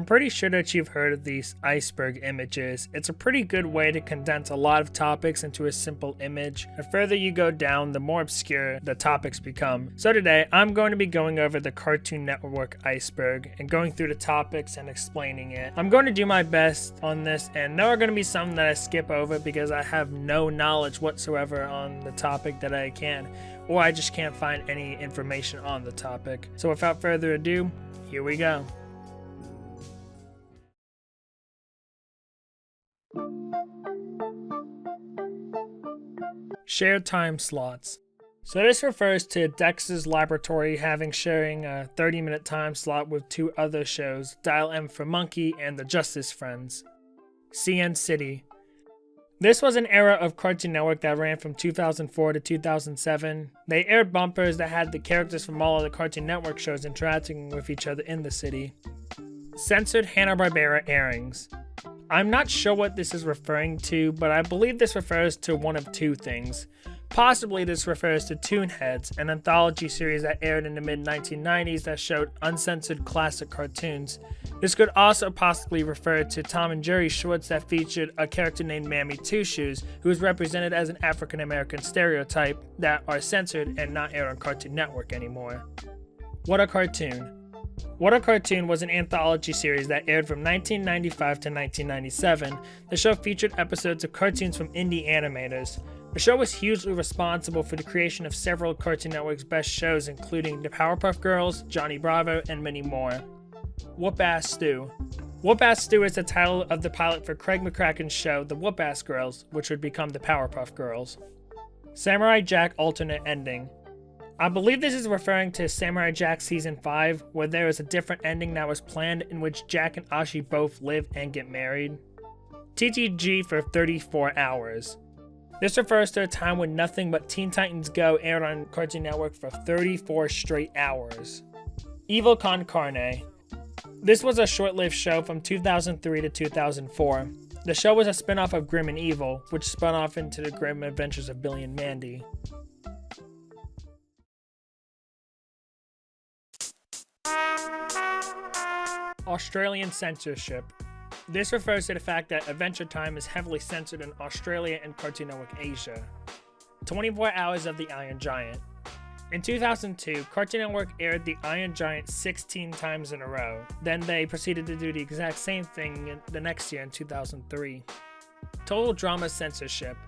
pretty sure that you've heard of these iceberg images. It's a pretty good way to condense a lot of topics into a simple image. The further you go down, the more obscure the topics become. So today, I'm going to be going over the Cartoon Network iceberg and going through the topics and explaining it. I'm going to do my best on this, and there are going to be some that I skip over because I have no knowledge whatsoever on the topic that I can, or I just can't find any information on the topic. So without further ado, here we go. Shared time slots. So this refers to Dexter's Laboratory sharing a 30-minute time slot with two other shows, Dial M for Monkey and the Justice Friends. CN City. This was an era of Cartoon Network that ran from 2004 to 2007. They aired bumpers that had the characters from all of the Cartoon Network shows interacting with each other in the city. Censored Hanna-Barbera airings. I'm not sure what this is referring to, but I believe this refers to one of two things. Possibly this refers to Toonheads, an anthology series that aired in the mid-1990s that showed uncensored classic cartoons. This could also possibly refer to Tom and Jerry shorts that featured a character named Mammy Two Shoes, who is represented as an African American stereotype that are censored and not aired on Cartoon Network anymore. What a Cartoon. What a Cartoon was an anthology series that aired from 1995 to 1997. The show featured episodes of cartoons from indie animators. The show was hugely responsible for the creation of several Cartoon Network's best shows, including The Powerpuff Girls, Johnny Bravo, and many more. Whoop-Ass Stew. Whoop-Ass Stew is the title of the pilot for Craig McCracken's show, The Whoop-Ass Girls, which would become The Powerpuff Girls. Samurai Jack alternate ending. I believe this is referring to Samurai Jack Season 5, where there is a different ending that was planned in which Jack and Ashi both live and get married. TTG for 34 hours. This refers to a time when nothing but Teen Titans Go aired on Cartoon Network for 34 straight hours. Evil Con Carne. This was a short-lived show from 2003 to 2004. The show was a spin-off of Grim and Evil, which spun off into the Grim Adventures of Billy and Mandy. Australian censorship. This refers to the fact that Adventure Time is heavily censored in Australia and Cartoon Network Asia. 24 Hours of the Iron Giant. In 2002, Cartoon Network aired the Iron Giant 16 times in a row. Then they proceeded to do the exact same thing the next year in 2003. Total Drama censorship.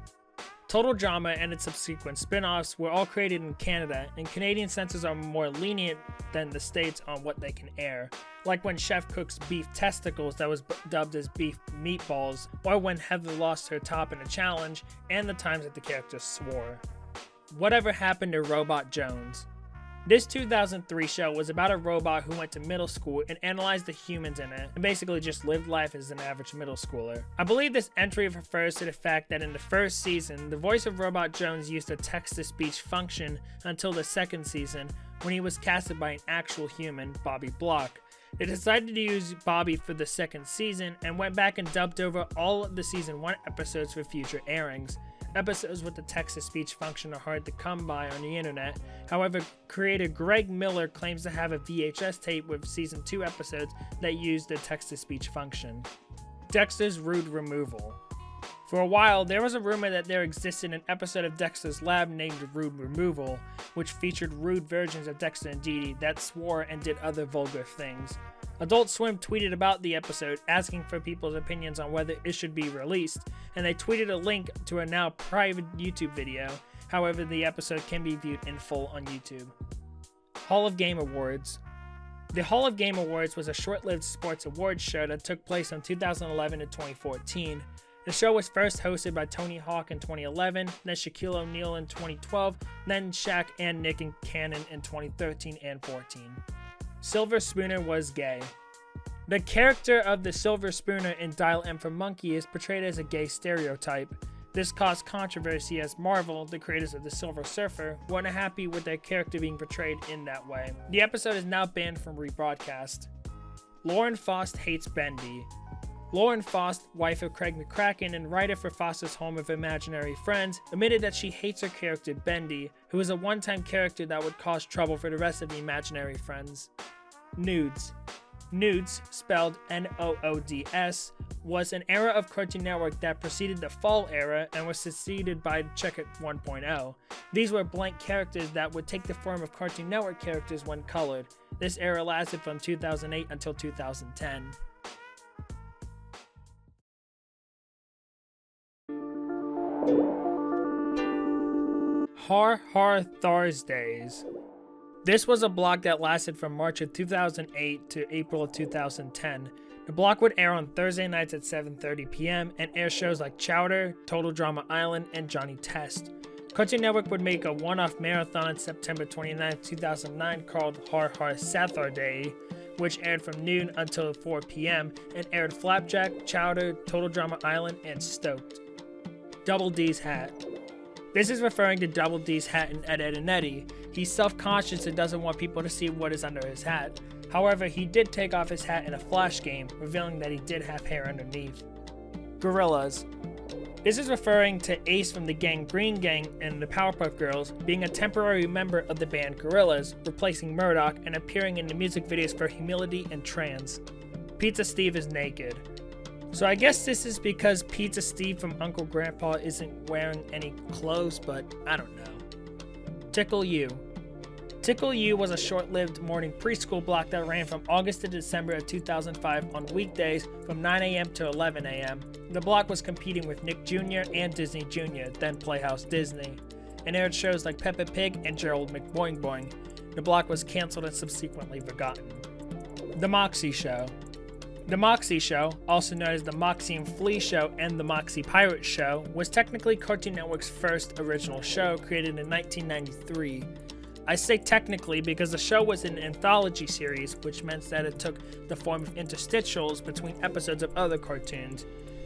Total Drama and its subsequent spin-offs were all created in Canada, and Canadian censors are more lenient than the States on what they can air, like when Chef cooks beef testicles that was dubbed as beef meatballs, or when Heather lost her top in a challenge, and the times that the characters swore. Whatever Happened to Robot Jones. This 2003 show was about a robot who went to middle school and analyzed the humans in it, and basically just lived life as an average middle schooler. I believe this entry refers to the fact that in the first season, the voice of Robot Jones used a text-to-speech function until the second season, when he was casted by an actual human, Bobby Block. They decided to use Bobby for the second season and went back and dubbed over all of the season 1 episodes for future airings. Episodes with the text-to-speech function are hard to come by on the internet. However, creator Greg Miller claims to have a VHS tape with season 2 episodes that use the text-to-speech function. Dexter's Rude Removal. For a while, there was a rumor that there existed an episode of Dexter's Lab named Rude Removal, which featured rude versions of Dexter and Dee Dee that swore and did other vulgar things. Adult Swim tweeted about the episode, asking for people's opinions on whether it should be released, and they tweeted a link to a now private YouTube video. However, the episode can be viewed in full on YouTube. Hall of Game Awards. The Hall of Game Awards was a short-lived sports awards show that took place from 2011 to 2014. The show was first hosted by Tony Hawk in 2011, then Shaquille O'Neal in 2012, then Shaq and Nick Cannon in 2013 and 14. Silver Spooner was gay. The character of the Silver Spooner in Dial M for Monkey is portrayed as a gay stereotype. This caused controversy as Marvel, the creators of the Silver Surfer, weren't happy with their character being portrayed in that way. The episode is now banned from rebroadcast. Lauren Faust hates Bendy. Lauren Faust, wife of Craig McCracken and writer for Foster's Home of Imaginary Friends, admitted that she hates her character Bendy, who is a one-time character that would cause trouble for the rest of the imaginary friends. Nudes. Noods, spelled Noods, was an era of Cartoon Network that preceded the Fall era and was succeeded by Check It 1.0. These were blank characters that would take the form of Cartoon Network characters when colored. This era lasted from 2008 until 2010. Har Har Thursdays. This was a block that lasted from March of 2008 to April of 2010. The block would air on Thursday nights at 7:30 p.m. and air shows like Chowder, Total Drama Island, and Johnny Test. Cartoon Network would make a one-off marathon on September 29, 2009 called Har Har Saturday, which aired from noon until 4 p.m. and aired Flapjack, Chowder, Total Drama Island, and Stoked. Double D's hat. This is referring to Double D's hat in Ed, Edd n Eddy. He's self-conscious and doesn't want people to see what is under his hat. However, he did take off his hat in a flash game, revealing that he did have hair underneath. Gorillas. This is referring to Ace from the gang Green Gang and the Powerpuff Girls being a temporary member of the band Gorillaz, replacing Murdoch and appearing in the music videos for Humility and Trans. Pizza Steve is naked. So I guess this is because Pizza Steve from Uncle Grandpa isn't wearing any clothes, but I don't know. Tickle You. Tickle You was a short-lived morning preschool block that ran from August to December of 2005 on weekdays from 9 a.m. to 11 a.m. The block was competing with Nick Jr. and Disney Jr., then Playhouse Disney, and aired shows like Peppa Pig and Gerald McBoing Boing. The block was canceled and subsequently forgotten. The Moxie Show. The Moxie Show, also known as the Moxie and Flea Show and the Moxie Pirate Show, was technically Cartoon Network's first original show, created in 1993. I say technically because the show was an anthology series, which meant that it took the form of interstitials between episodes of other cartoons.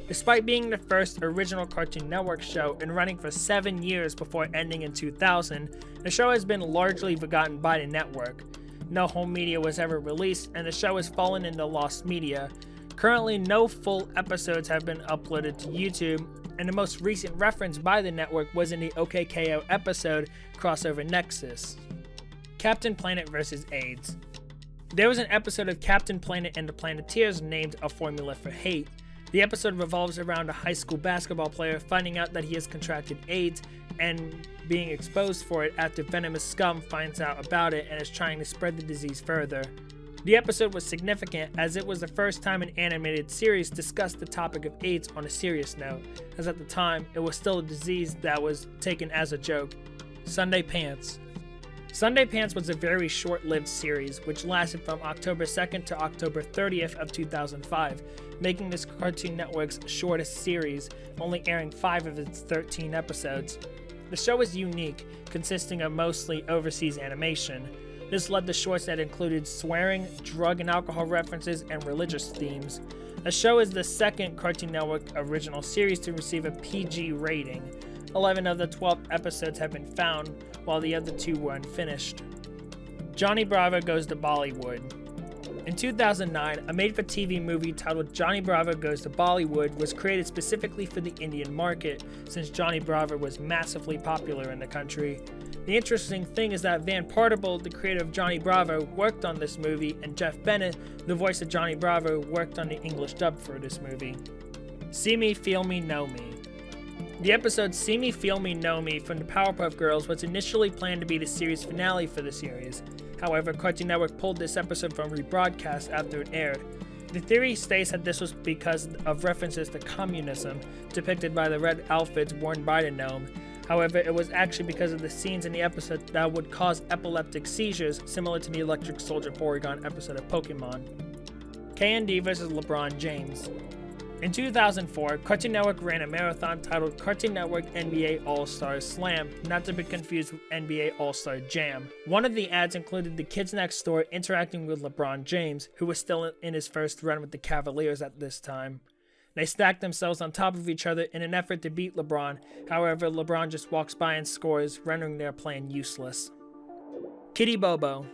Despite being the first original Cartoon Network show and running for 7 years before ending in 2000, the show has been largely forgotten by the network. No home media was ever released, and the show has fallen into lost media. Currently, no full episodes have been uploaded to YouTube, and the most recent reference by the network was in the OKKO episode Crossover Nexus. Captain Planet vs. AIDS. There was an episode of Captain Planet and the Planeteers named A Formula for Hate. The episode revolves around a high school basketball player finding out that he has contracted AIDS and being exposed for it after venomous scum finds out about it and is trying to spread the disease further. The episode was significant as it was the first time an animated series discussed the topic of AIDS on a serious note, as at the time it was still a disease that was taken as a joke. Sunday Pants. Sunday Pants was a very short-lived series which lasted from October 2nd to October 30th of 2005, making this Cartoon Network's shortest series, only airing 5 of its 13 episodes. The show is unique, consisting of mostly overseas animation. This led to shorts that included swearing, drug and alcohol references, and religious themes. The show is the second Cartoon Network original series to receive a PG rating. 11 of the 12 episodes have been found, while the other 2 were unfinished. Johnny Bravo Goes to Bollywood. In 2009, a made-for-TV movie titled Johnny Bravo Goes to Bollywood was created specifically for the Indian market, since Johnny Bravo was massively popular in the country. The interesting thing is that Van Partible, the creator of Johnny Bravo, worked on this movie, and Jeff Bennett, the voice of Johnny Bravo, worked on the English dub for this movie. See Me, Feel Me, Know Me. The episode See Me, Feel Me, Know Me from the Powerpuff Girls was initially planned to be the series finale for the series. However, Cartoon Network pulled this episode from rebroadcast after it aired. The theory states that this was because of references to communism depicted by the red outfits worn by the gnome. However, it was actually because of the scenes in the episode that would cause epileptic seizures, similar to the Electric Soldier Porygon episode of Pokemon. KND vs. LeBron James. In 2004, Cartoon Network ran a marathon titled Cartoon Network NBA All-Star Slam, not to be confused with NBA All-Star Jam. One of the ads included the kids next door interacting with LeBron James, who was still in his first run with the Cavaliers at this time. They stacked themselves on top of each other in an effort to beat LeBron. However, LeBron just walks by and scores, rendering their plan useless. Kitty Bobo.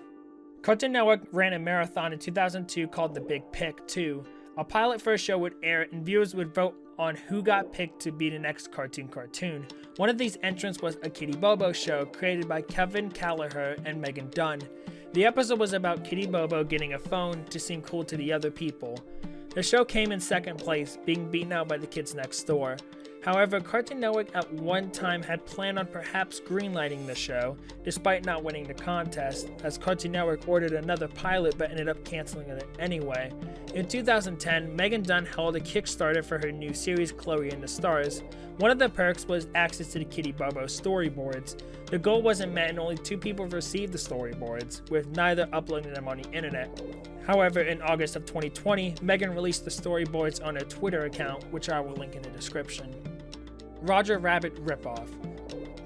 Cartoon Network ran a marathon in 2002 called The Big Pick 2. A pilot for a show would air and viewers would vote on who got picked to be the next cartoon. One of these entrants was a Kitty Bobo show created by Kevin Callagher and Megan Dunn. The episode was about Kitty Bobo getting a phone to seem cool to the other people. The show came in second place, being beaten out by The Kids Next Door. However, Cartoon Network at one time had planned on perhaps greenlighting the show, despite not winning the contest, as Cartoon Network ordered another pilot but ended up canceling it anyway. In 2010, Megan Dunn held a Kickstarter for her new series Chloe and the Stars. One of the perks was access to the Kitty Bobo storyboards. The goal wasn't met and only 2 people received the storyboards, with neither uploading them on the internet. However, in August of 2020, Megan released the storyboards on her Twitter account, which I will link in the description. Roger Rabbit ripoff.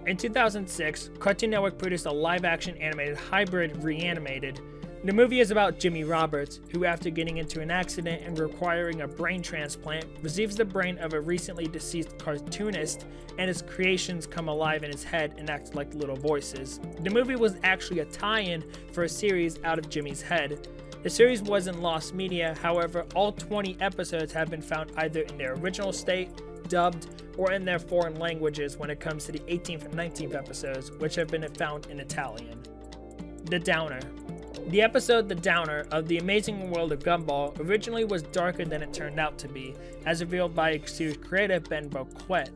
In 2006, Cartoon Network produced a live-action animated hybrid Reanimated. The movie is about Jimmy Roberts, who after getting into an accident and requiring a brain transplant, receives the brain of a recently deceased cartoonist, and his creations come alive in his head and act like little voices. The movie was actually a tie-in for a series out of Jimmy's head. The series was in lost media, however, all 20 episodes have been found either in their original state, dubbed, or in their foreign languages when it comes to the 18th and 19th episodes, which have been found in Italian. The Downer. The episode The Downer of The Amazing World of Gumball originally was darker than it turned out to be, as revealed by series creator Ben Boquet.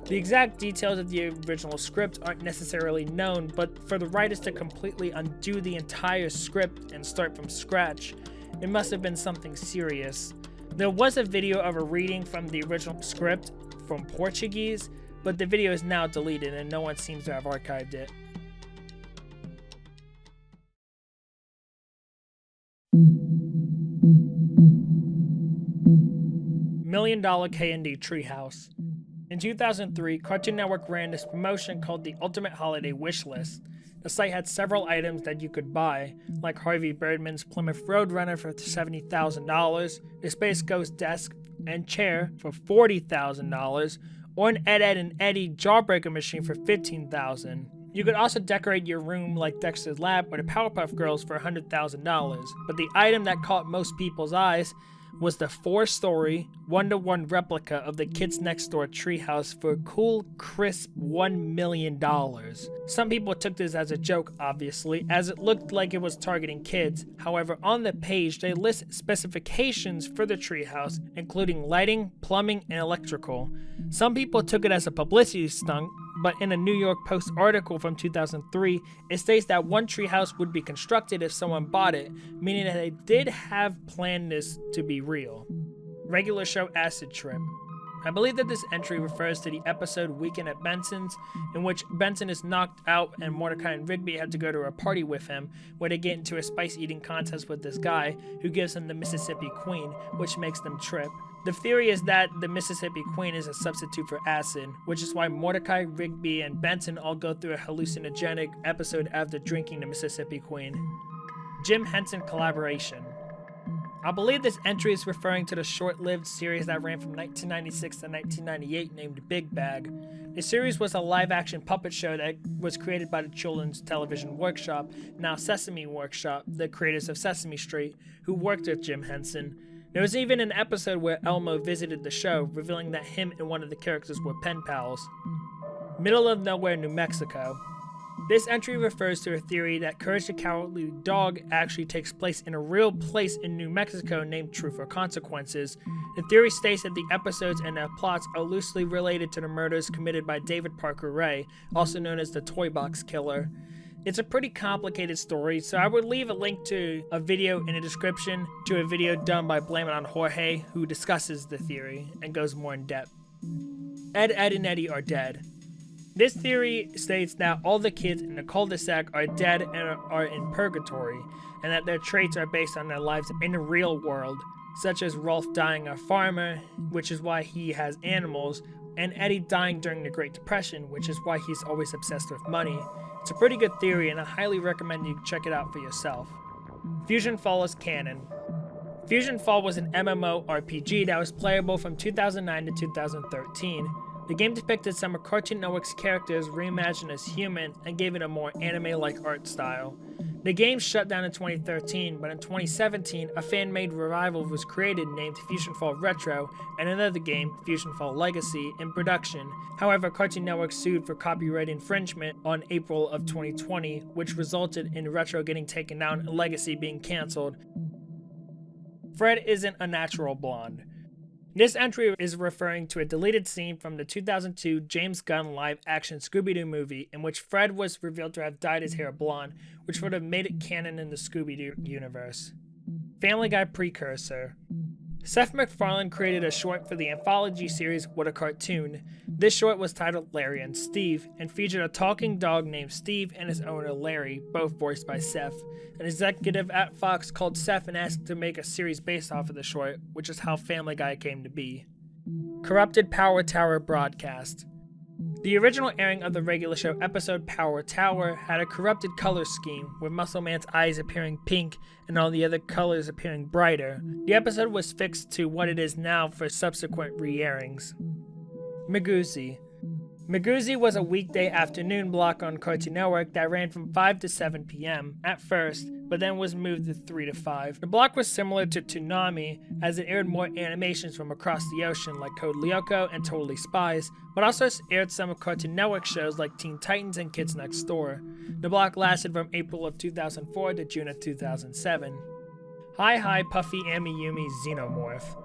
The exact details of the original script aren't necessarily known, but for the writers to completely undo the entire script and start from scratch, it must have been something serious. There was a video of a reading from the original script from Portuguese, but the video is now deleted and no one seems to have archived it. $1 Million K&D Treehouse. In 2003, Cartoon Network ran this promotion called the Ultimate Holiday Wish List. The site had several items that you could buy, like Harvey Birdman's Plymouth Roadrunner for $70,000, a Space Ghost desk and chair for $40,000, or an Ed, Edd and Eddy Jawbreaker machine for $15,000. You could also decorate your room like Dexter's Lab or the Powerpuff Girls for $100,000, but the item that caught most people's eyes was the 4-story, 1-to-1 replica of the Kids Next Door treehouse for a cool, crisp $1 million. Some people took this as a joke, obviously, as it looked like it was targeting kids. However, on the page, they list specifications for the treehouse, including lighting, plumbing, and electrical. Some people took it as a publicity stunt, but in a New York Post article from 2003, it states that one treehouse would be constructed if someone bought it, meaning that they did have planned this to be real. Regular show acid trip. I believe that this entry refers to the episode Weekend at Benson's, in which Benson is knocked out and Mordecai and Rigby have to go to a party with him, where they get into a spice eating contest with this guy, who gives them the Mississippi Queen, which makes them trip. The theory is that the Mississippi Queen is a substitute for acid, which is why Mordecai, Rigby, and Benson all go through a hallucinogenic episode after drinking the Mississippi Queen. Jim Henson collaboration. I believe this entry is referring to the short-lived series that ran from 1996 to 1998 named Big Bag. The series was a live-action puppet show that was created by the Children's Television Workshop, now Sesame Workshop, the creators of Sesame Street, who worked with Jim Henson. There was even an episode where Elmo visited the show, revealing that him and one of the characters were pen pals. Middle of Nowhere, New Mexico. This entry refers to a theory that Courage the Cowardly Dog actually takes place in a real place in New Mexico named Truth or Consequences. The theory states that the episodes and their plots are loosely related to the murders committed by David Parker Ray, also known as the Toy Box Killer. It's a pretty complicated story, so I would leave a link to a video in the description to a video done by Blame It on Jorge, who discusses the theory and goes more in depth. Ed, Edd and Eddy are dead. This theory states that all the kids in the cul-de-sac are dead and are in purgatory, and that their traits are based on their lives in the real world, such as Rolf dying a farmer, which is why he has animals, and Eddie dying during the Great Depression, which is why he's always obsessed with money. It's a pretty good theory, and I highly recommend you check it out for yourself. Fusion Fall is canon. Fusion Fall was an MMORPG that was playable from 2009 to 2013. The game depicted some of Cartoon Network's characters reimagined as human and gave it a more anime-like art style. The game shut down in 2013, but in 2017, a fan-made revival was created named Fusion Fall Retro, and another game, Fusion Fall Legacy, in production. However, Cartoon Network sued for copyright infringement on April of 2020, which resulted in Retro getting taken down and Legacy being cancelled. Fred isn't a natural blonde. This entry is referring to a deleted scene from the 2002 James Gunn live-action Scooby-Doo movie in which Fred was revealed to have dyed his hair blonde, which would have made it canon in the Scooby-Doo universe. Family Guy precursor. Seth MacFarlane created a short for the anthology series What a Cartoon. This short was titled Larry and Steve, and featured a talking dog named Steve and his owner Larry, both voiced by Seth. An executive at Fox called Seth and asked to make a series based off of the short, which is how Family Guy came to be. Corrupted Power Tower broadcast. The original airing of the regular show episode Power Tower had a corrupted color scheme, with Muscle Man's eyes appearing pink and all the other colors appearing brighter. The episode was fixed to what it is now for subsequent re-airings. Magoozy. Magoozy was a weekday afternoon block on Cartoon Network that ran from 5 to 7 p.m. at first, but then was moved to 3 to 5. The block was similar to Toonami, as it aired more animations from across the ocean like Code Lyoko and Totally Spies, but also aired some of Cartoon Network shows like Teen Titans and Kids Next Door. The block lasted from April of 2004 to June of 2007. Hi Hi Puffy Amiyumi Xenomorph.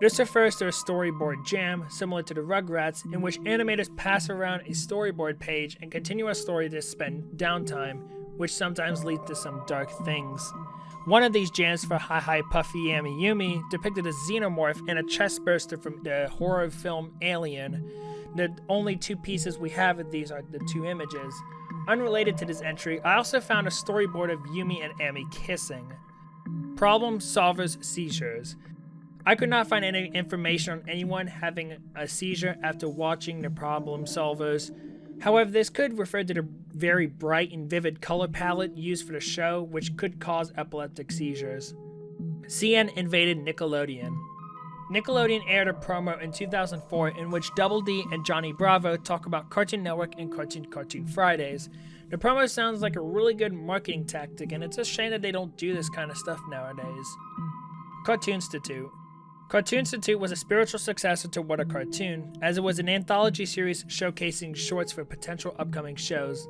This refers to a storyboard jam, similar to the Rugrats, in which animators pass around a storyboard page and continue a story to spend downtime, which sometimes leads to some dark things. One of these jams for Hi Hi Puffy Amiyumi depicted a xenomorph and a chestburster from the horror film Alien. The only two pieces we have of these are the two images. Unrelated to this entry, I also found a storyboard of Yumi and Ami kissing. Problem Solvers Seizures. I could not find any information on anyone having a seizure after watching the Problem Solvers. However, this could refer to the very bright and vivid color palette used for the show, which could cause epileptic seizures. CN invaded Nickelodeon. Nickelodeon aired a promo in 2004 in which Double D and Johnny Bravo talk about Cartoon Network and Cartoon Fridays. The promo sounds like a really good marketing tactic, and it's a shame that they don't do this kind of stuff nowadays. Cartoonstitute. Cartoonstitute was a spiritual successor to What a Cartoon, as it was an anthology series showcasing shorts for potential upcoming shows.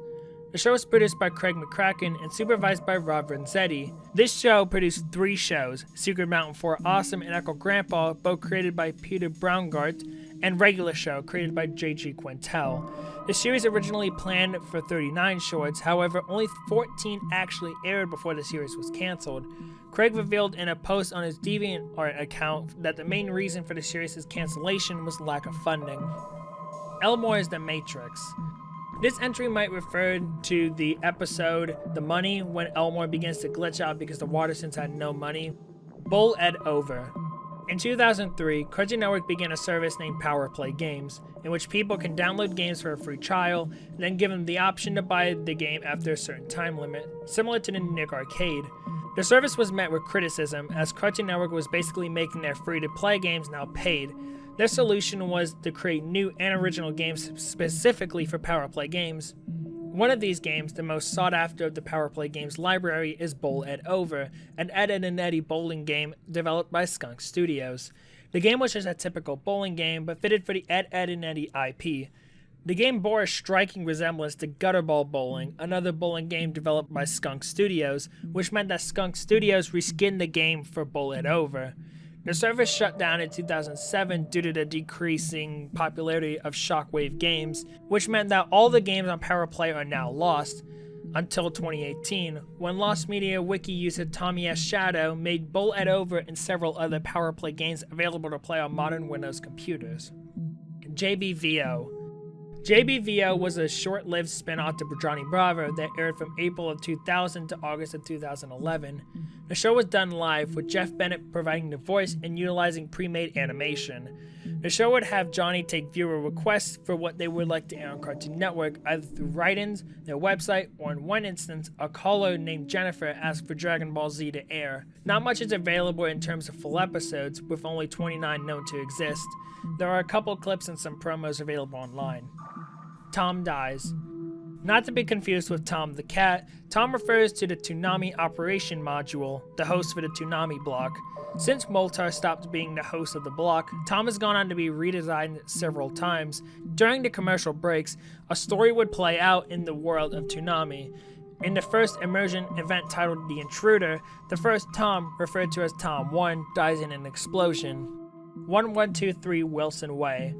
The show was produced by Craig McCracken and supervised by Rob Renzetti. This show produced 3 shows, Secret Mountain 4 Awesome and Echo Grandpa, both created by Peter Braungart, and Regular Show, created by J.G. Quintel. The series originally planned for 39 shorts, however, only 14 actually aired before the series was canceled. Craig revealed in a post on his DeviantArt account that the main reason for the series' cancellation was lack of funding. Elmore's The Matrix. This entry might refer to the episode The Money, when Elmore begins to glitch out because the Watersons had no money. Bull Ed Over. In 2003, Cartoon Network began a service named Power Play Games, in which people can download games for a free trial, and then give them the option to buy the game after a certain time limit, similar to the Nick Arcade. The service was met with criticism, as Cartoon Network was basically making their free-to-play games now paid. Their solution was to create new and original games specifically for Power Play Games. One of these games, the most sought after of the Power Play Games library, is Bowl Ed Over, an Ed, Edd and Eddy bowling game developed by Skunk Studios. The game was just a typical bowling game, but fitted for the Ed, Edd and Eddy IP. The game bore a striking resemblance to Gutterball Bowling, another bowling game developed by Skunk Studios, which meant that Skunk Studios reskinned the game for Bowl Ed Over. The service shut down in 2007 due to the decreasing popularity of Shockwave games, which meant that all the games on Power Play are now lost, until 2018, when Lost Media Wiki user Tommy S. Shadow made Bowl Ed Over and several other Power Play games available to play on modern Windows computers. JBVO. JBVO was a short-lived spin-off to Johnny Bravo that aired from April of 2000 to August of 2011. The show was done live, with Jeff Bennett providing the voice and utilizing pre-made animation. The show would have Johnny take viewer requests for what they would like to air on Cartoon Network, either through write-ins, their website, or in one instance, a caller named Jennifer asked for Dragon Ball Z to air. Not much is available in terms of full episodes, with only 29 known to exist. There are a couple clips and some promos available online. Tom Dies. Not to be confused with Tom the Cat, Tom refers to the Toonami Operation Module, the host for the Toonami block. Since Moltar stopped being the host of the block, Tom has gone on to be redesigned several times. During the commercial breaks, a story would play out in the world of Toonami. In the first immersion event titled The Intruder, the first Tom, referred to as Tom 1, dies in an explosion. 1123 Wilson Way.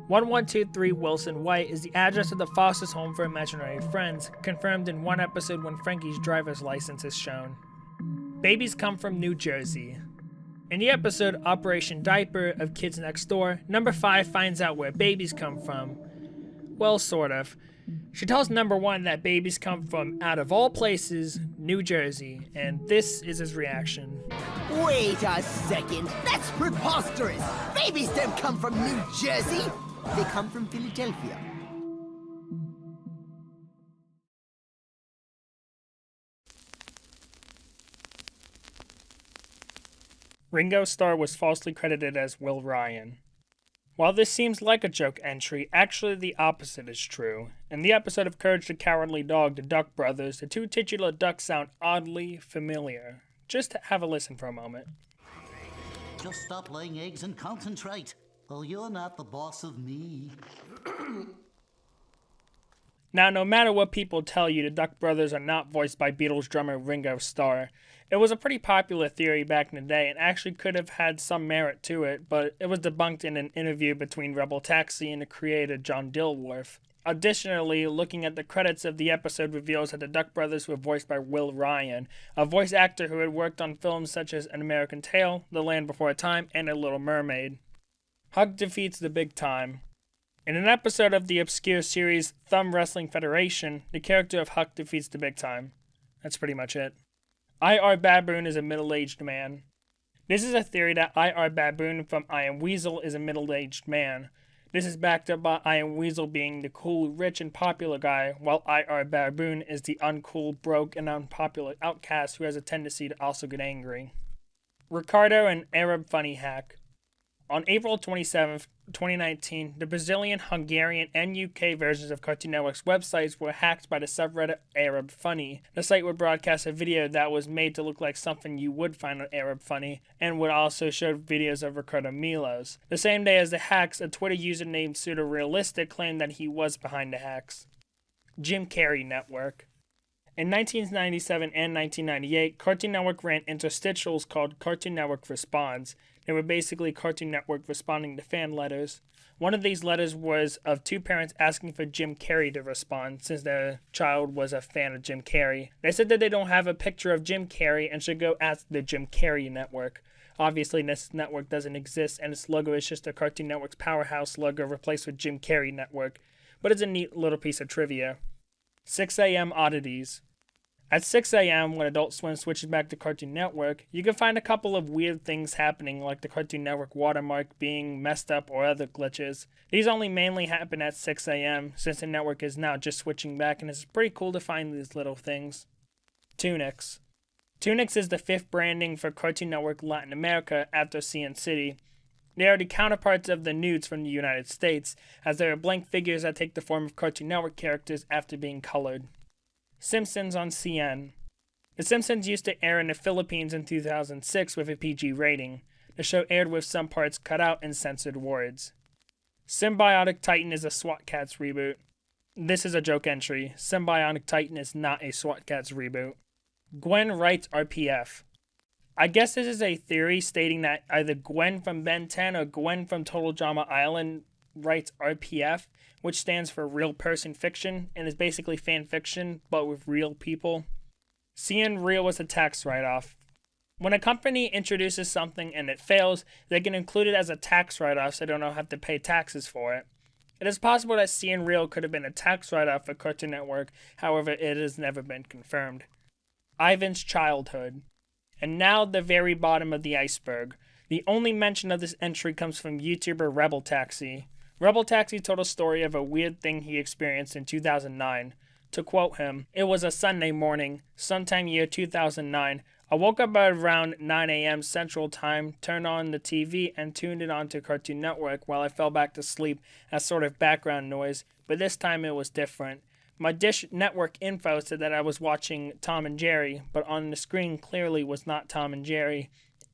1123 Wilson Way is the address of the foster's home for imaginary friends, confirmed in one episode when Frankie's driver's license is shown. Babies come from New Jersey. In the episode Operation Diaper of Kids Next Door, number 5 finds out where babies come from. Well, sort of. She tells number 1 that babies come from, out of all places, New Jersey, and this is his reaction. Wait a second, that's preposterous! Babies don't come from New Jersey! They come from Philadelphia. Ringo Starr was falsely credited as Will Ryan. While this seems like a joke entry, actually the opposite is true. In the episode of Courage the Cowardly Dog, the Duck Brothers, the two titular ducks sound oddly familiar. Just have a listen for a moment. Just stop laying eggs and concentrate, or you're not the boss of me. Now, no matter what people tell you, the Duck Brothers are not voiced by Beatles drummer Ringo Starr. It was a pretty popular theory back in the day and actually could have had some merit to it, but it was debunked in an interview between Rebel Taxi and the creator John Dilworth. Additionally, looking at the credits of the episode reveals that the Duck Brothers were voiced by Will Ryan, a voice actor who had worked on films such as An American Tail, The Land Before Time, and A Little Mermaid. Huck defeats the Big Time. In an episode of the obscure series Thumb Wrestling Federation, the character of Huck defeats the Big Time. That's pretty much it. I.R. Baboon is a middle-aged man. This is a theory that I.R. Baboon from I Am Weasel is a middle-aged man. This is backed up by I Am Weasel being the cool, rich, and popular guy, while I.R. Baboon is the uncool, broke, and unpopular outcast who has a tendency to also get angry. Ricardo and Arab Funny Hack. On April 27, 2019, the Brazilian, Hungarian, and UK versions of Cartoon Network's websites were hacked by the subreddit Arab Funny. The site would broadcast a video that was made to look like something you would find on Arab Funny, and would also show videos of Ricardo Milos. The same day as the hacks, a Twitter user named Pseudo-Realistic claimed that he was behind the hacks. Jim Carrey Network. In 1997 and 1998, Cartoon Network ran interstitials called Cartoon Network Responds. They were basically Cartoon Network responding to fan letters. One of these letters was of two parents asking for Jim Carrey to respond, since their child was a fan of Jim Carrey. They said that they don't have a picture of Jim Carrey and should go ask the Jim Carrey Network. Obviously, this network doesn't exist, and its logo is just the Cartoon Network's Powerhouse logo replaced with Jim Carrey Network. But it's a neat little piece of trivia. 6 a.m. oddities. At 6 a.m., when Adult Swim switches back to Cartoon Network, you can find a couple of weird things happening, like the Cartoon Network watermark being messed up or other glitches. These only mainly happen at 6 a.m., since the network is now just switching back, and it's pretty cool to find these little things. Tunics. Tunics is the fifth branding for Cartoon Network Latin America after CN City. They are the counterparts of the nudes from the United States, as they are blank figures that take the form of Cartoon Network characters after being colored. Simpsons on CN. The Simpsons used to air in the Philippines in 2006 with a PG rating. The show aired with some parts cut out and censored words. Symbiotic Titan is a SWAT Kats reboot. This is a joke entry. Symbiotic Titan is not a SWAT Kats reboot. Gwen writes RPF. I guess this is a theory stating that either Gwen from Ben 10 or Gwen from Total Drama Island writes RPF, which stands for Real Person Fiction, and is basically fan fiction, but with real people. CN Real was a tax write-off. When a company introduces something and it fails, they can include it as a tax write-off so they don't have to pay taxes for it. It is possible that CN Real could have been a tax write-off for Cartoon Network, however it has never been confirmed. Ivan's childhood. And now the very bottom of the iceberg. The only mention of this entry comes from YouTuber Rebel Taxi. Rebel Taxi told a story of a weird thing he experienced in 2009. To quote him, "It was a Sunday morning, sometime year 2009. I woke up at around 9 a.m. Central Time, turned on the TV, and tuned it on to Cartoon Network while I fell back to sleep as sort of background noise, but this time it was different. My Dish Network info said that I was watching Tom and Jerry, but on the screen clearly was not Tom and Jerry.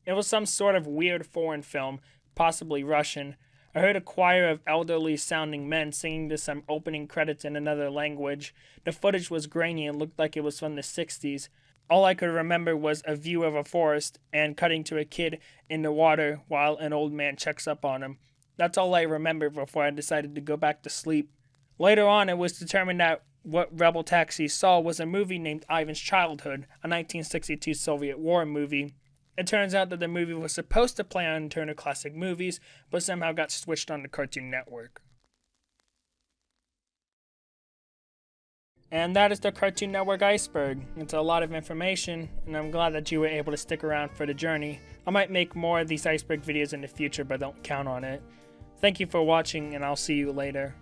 It was some sort of weird foreign film, possibly Russian. I heard a choir of elderly-sounding men singing to some opening credits in another language. The footage was grainy and looked like it was from the 60s. All I could remember was a view of a forest and cutting to a kid in the water while an old man checks up on him. That's all I remember before I decided to go back to sleep. Later on, it was determined that what Rebel Taxi saw was a movie named Ivan's Childhood, a 1962 Soviet War movie. It turns out that the movie was supposed to play on Turner Classic Movies, but somehow got switched on the Cartoon Network. And that is the Cartoon Network Iceberg. It's a lot of information, and I'm glad that you were able to stick around for the journey. I might make more of these Iceberg videos in the future, but don't count on it. Thank you for watching, and I'll see you later.